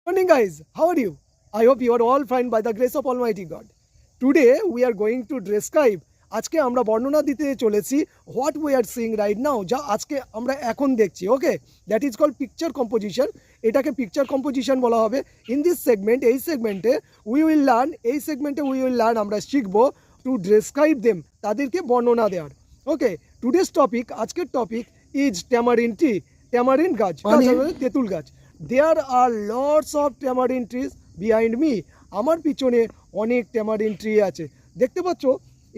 Morning guys, how are you? I hope you are all fine by the grace of Almighty God. Today we are going to describe আজকে আমরা বর্ণনা দিতে চলেছি what we are seeing right now, যা আজকে আমরা এখন দেখছি। Okay, that is called picture composition. এটাকে পিকচার কম্পোজিশন বলা হবে। ইন দিস সেগমেন্ট, এই সেগমেন্টে উই উইল লার্ন আমরা শিখবো টু ডেসক্রাইব দেম, তাদেরকে বর্ণনা দেওয়ার। ওকে, টুডেস টপিক, আজকের topic is tamarind tree. Tamarind গাছ মানে তেঁতুল গাছ। There are lots of tamarind trees behind me. আমার পিছনে অনেক ট্যামারিন ট্রি আছে, দেখতে পাচ্ছ।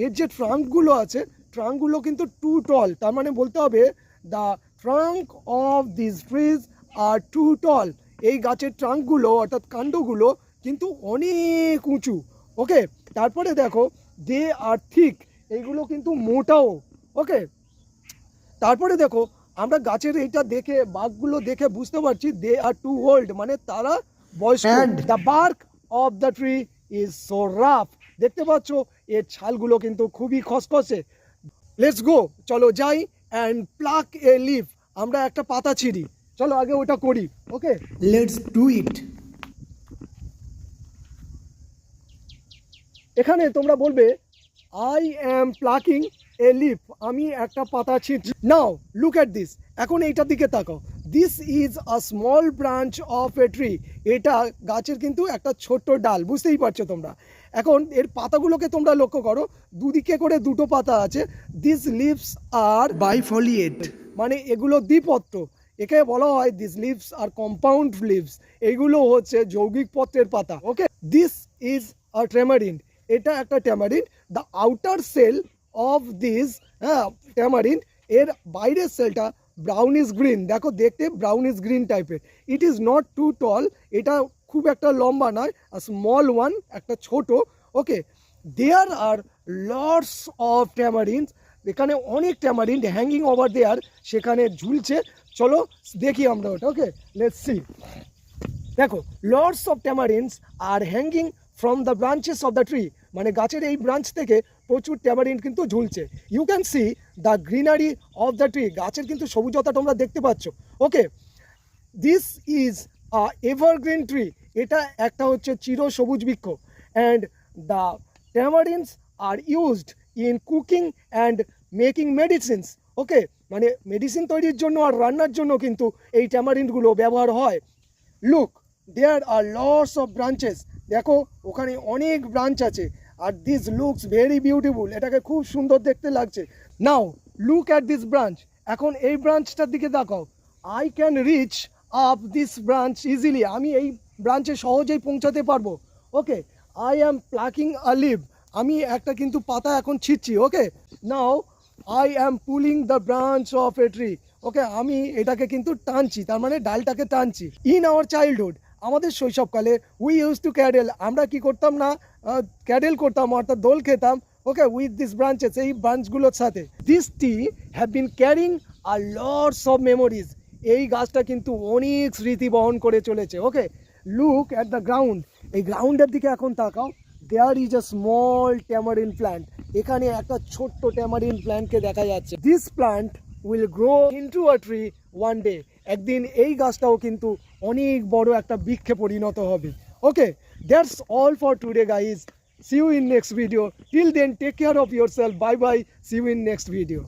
এর যে ট্রাঙ্কগুলো আছে, ট্রাঙ্কগুলো কিন্তু টু টল, তার মানে বলতে হবে the trunk of this trees are too tall. এই গাছের ট্রাঙ্কগুলো অর্থাৎ কাণ্ডগুলো কিন্তু অনেক উঁচু। ওকে, তারপরে দেখো দে আর থিক, এইগুলো কিন্তু মোটাও। ওকে, তারপরে দেখো আমরা গাছের এইটা দেখে, বাঘগুলো দেখে বুঝতে পারছি দে আর টু ওল্ড, মানে তারা বয়স্ক। The bark of the tree is so rough, দেখতে পাচ্ছ এর ছালগুলো কিন্তু খুবই খসখসে। লেটস গো, চলো যাই অ্যান্ড প্লাক এ লিফ, আমরা একটা পাতা ছিঁড়ি। চলো আগে ওটা করি। ওকে, লেটস ডু ইট। এখানে তোমরা বলবে I am plucking A leaf, আমি একটা পাতা ছিঁড়ছি। নাও লুক অ্যাট দিস, এখন এইটার দিকে তাকাও। This is a small branch of a tree, এটা গাছের কিন্তু একটা ছোট্ট ডাল, বুঝতেই পারছো তোমরা। এখন এর পাতাগুলোকে তোমরা লক্ষ্য করো, দুদিকে করে দুটো পাতা আছে। দিস লিভস আর বাইফলিয়েট, মানে এগুলো দ্বিপত্র। একে বলা হয় this leaves are compound leaves, এগুলো হচ্ছে যৌগিক পত্রের পাতা। Okay, this is a tamarind, এটা একটা tamarind. The outer shell of this tamarind, এর বাইরের সেলটা ব্রাউনিশ গ্রিন, দেখো দেখতে ব্রাউনিশ গ্রিন টাইপের। ইট ইজ নট টু টল, এটা খুব একটা লম্বা নয়, স্মল ওয়ান, একটা ছোট। ওকে, দেয়ার আর লটস অফ ট্যামারিনস, এখানে অনেক ট্যামারিন হ্যাঙ্গিং ওভার দেয়ার, সেখানে ঝুলছে। চলো দেখি আমরা ওটা। Okay, let's see. দেখো lots of tamarinds are hanging from the branches of the tree, মানে গাছের এই ব্রাঞ্চ থেকে প্রচুর ট্যামারিন কিন্তু ঝুলছে। You can see the greenery of the tree, গাছের কিন্তু সবুজতা তোমরা দেখতে পাচ্ছ। Okay, this is a evergreen tree, এটা একটা হচ্ছে চির সবুজ বৃক্ষ। And the tamarinds are used in cooking and making medicines. Okay, মানে মেডিসিন তৈরির জন্য আর রান্নার জন্য কিন্তু এই ট্যামারিনগুলো ব্যবহার হয়। Look, there are lots of branches, দেখো ওখানে অনেক ব্রাঞ্চ আছে। আর দিস লুকস ভেরি বিউটিফুল, এটাকে খুব সুন্দর দেখতে লাগছে। Now look at this branch, এখন এই ব্রাঞ্চটার দিকে দেখাও। I can reach up this branch easily, আমি এই ব্রাঞ্চে সহজেই পৌঁছাতে পারবো। Okay, I am plucking a leaf, আমি একটা কিন্তু পাতা এখন ছিঁড়ছি। Okay, now I am pulling the branch of a tree. ওকে, আমি এটাকে কিন্তু টানছি, তার মানে ডালটাকে টানছি। ইন আওয়ার চাইল্ডহুড, আমাদের শৈশবকালে উই ইউজ টু ক্যাডেল, আমরা কি করতাম না, ক্যাডেল করতাম, অর্থাৎ দোল খেতাম। ওকে, উইথ দিস ব্রাঞ্চেস, এই ব্রাঞ্চগুলোর সাথে। This tree have been carrying our lots of memories, এই গাছটা কিন্তু অনেক স্মৃতি বহন করে চলেছে। Okay, look at the ground, এই গ্রাউন্ডের দিকে এখন তাকাও। There is a small tamarind plant, এখানে একটা ছোট্ট ট্যামারিন প্ল্যান্টকে দেখা যাচ্ছে। This plant will grow into a tree one day, একদিন এই গাছটাও কিন্তু অনেক বড় একটা বৃক্ষে পরিণত হবে। Okay, that's all for today guys, see you in next video. Till then take care of yourself, bye bye, see you in next video.